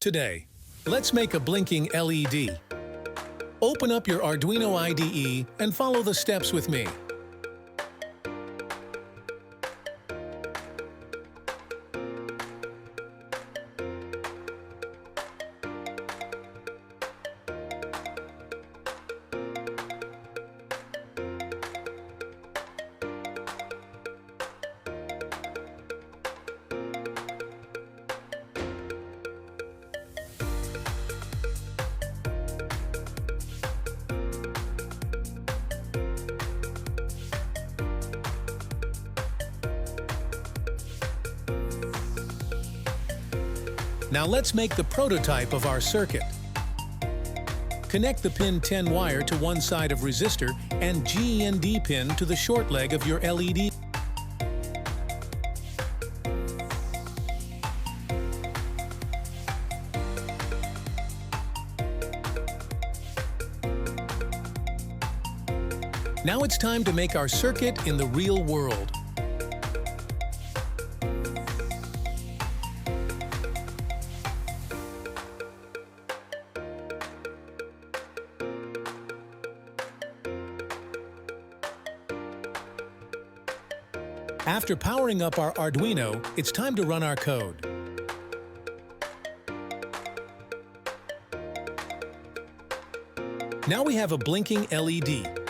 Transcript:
Today, let's make a blinking LED. Open up your Arduino IDE and follow the steps with me. Now let's make the prototype of our circuit. Connect the pin 10 wire to one side of resistor and GND pin to the short leg of your LED. Now it's time to make our circuit in the real world. After powering up our Arduino, it's time to run our code. Now we have a blinking LED.